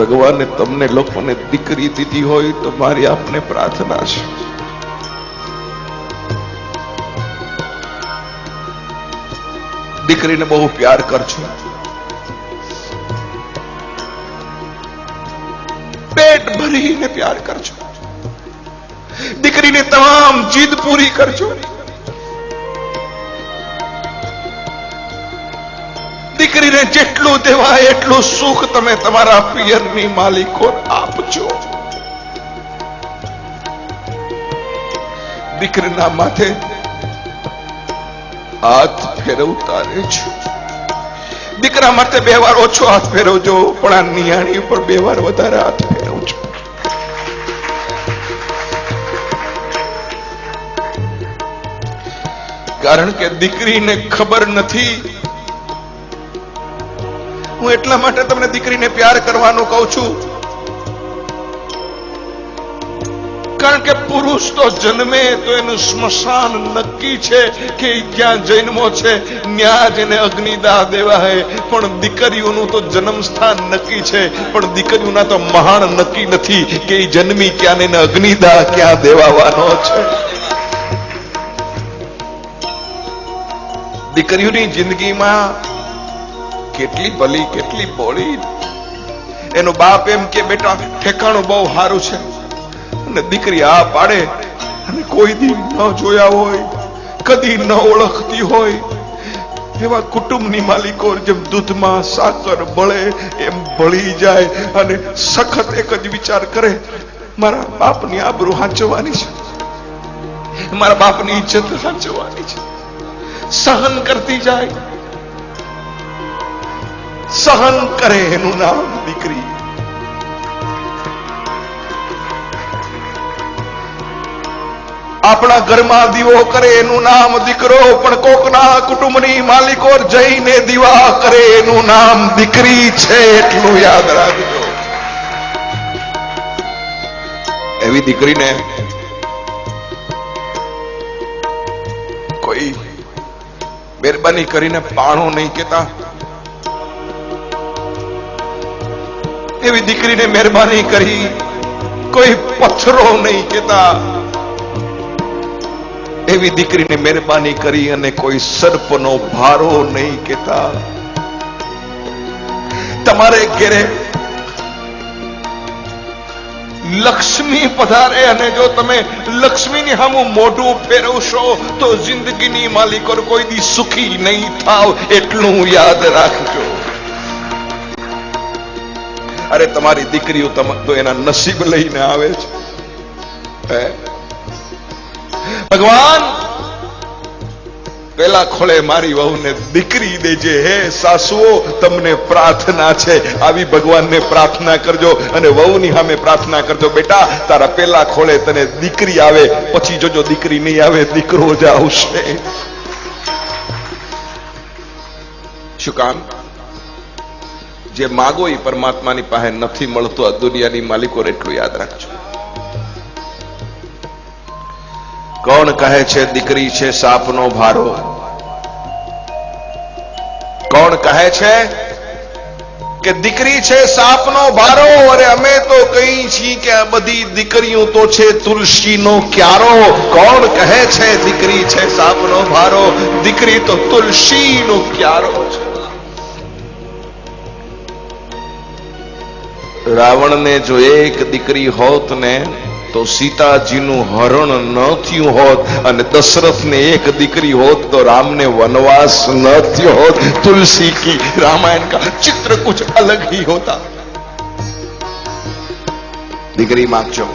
ભગવાને તમને લોકોને દીકરી દીધી હોય તો મારી આપને પ્રાર્થના છે, દીકરીને બહુ પ્યાર કરજો, પેટ ભરીને પ્યાર કરજો, દીકરીની તમામ જીદ પૂરી કરજો, દીકરીને જેટલું દેવાય એટલું સુખ તમે તમારા પિયરની માલિકો આપજો. દીકરીના માથે હાથ ફેરવતા રહેજો. દીકરા માટે 2 વાર ઓછો હાથ ફેરવજો, પણ આ નિયાણી ઉપર 2 વાર વધારે હાથ ફેરવજો. કારણ કે દીકરીને ખબર નથી. હું એટલા માટે તમને દીકરીને પ્યાર કરવાનું કહું છું, કારણ કે પુરુષ તો જન્મે તો એનું સ્મશાન નક્કી છે કે જ્યાં જન્મો છે ત્યાં જ એને અગ્નિદાહ દેવાય, પણ દીકરીઓનું તો જન્મ સ્થાન નક્કી છે, પણ દીકરીઓના તો મહાન નક્કી નથી કે એ જન્મી ક્યાં ને અગ્નિદાહ ક્યાં દેવાનો છે. દીકરીઓની જિંદગીમાં કેટલી ભલી કેટલી ભોળી. એનો બાપ એમ કે બેટા ઠેકાણું બહુ સારું છે, અને દીકરી આ પાડે, અને કોઈ દી ન જોયા હોય, કદી ન ઓળખતી હોય એવા કુટુંબની માલિકો જેમ દૂધમાં સાકર બળે એમ ભળી જાય, અને સખત એક જ વિચાર કરે, મારા બાપની આબરૂ સાચવવાની છે, મારા બાપની ઇજ્જત સાચવવાની છે. સહન કરતી જાય, સહન કરે એનું નામ દીકરી. આપણા ઘરમાં દીવો કરે એનું નામ દીકરો, પણ કોકના કુટુંબની માલિકો જઈને દીવા કરે એનું નામ દીકરી છે, એટલું યાદ રાખજો. એવી દીકરીને કોઈ મહેરબાની કરીને પાણો નહીં કહેતા, એવી દીકરીને મહેરબાની કરી કોઈ પથ્થરો નહીં કહેતા, એવી દીકરીને મહેરબાની કરી અને કોઈ સર્પનો ભારો નહીં કહેતા. તમારે ઘેરે લક્ષ્મી પધારે, અને જો તમે લક્ષ્મીની સામું મોઢું ફેરવશો તો જિંદગીની માલિકો કોઈ દી સુખી નહીં થાવ, એટલું યાદ રાખજો. અરે તમારી દીકરીઓ તો એના નસીબ લઈને આવે છે. ભગવાન પેલા ખોળે મારી વહુને દીકરી દેજે. હે સાસુઓ, તમને પ્રાર્થના છે, આવી ભગવાનને પ્રાર્થના કરજો, અને વહુની સામે પ્રાર્થના કરજો, બેટા તારા પેલા ખોળે તને દીકરી આવે, પછી જોજો દીકરી નહીં આવે દીકરો જ આવશે. શું કામ? જે માગો એ પરમાત્માની પાસે નથી મળતો આ દુનિયાની માલિકો. એટલું યાદ રાખજો. કોણ કહે છે દીકરી છે સાપનો ભારો? કોણ કહે છે કે દીકરી છે સાપનો ભારો? અરે અમે તો કહી છીએ કે આ બધી દીકરીઓ તો છે તુલસીનો ક્યારો. કોણ કહે છે દીકરી છે સાપનો ભારો? દીકરી તો તુલસીનો ક્યારો છે. રાવણને જો એક દીકરી હોત ને તો સીતાજીનું હરણ ન થયું હોત, અને દશરથને એક દીકરી હોત તો રામને વનવાસ ન થયો હોત. तुलसी की रामायण का चित्र कुछ अलग ही होता. દીકરી માગજો.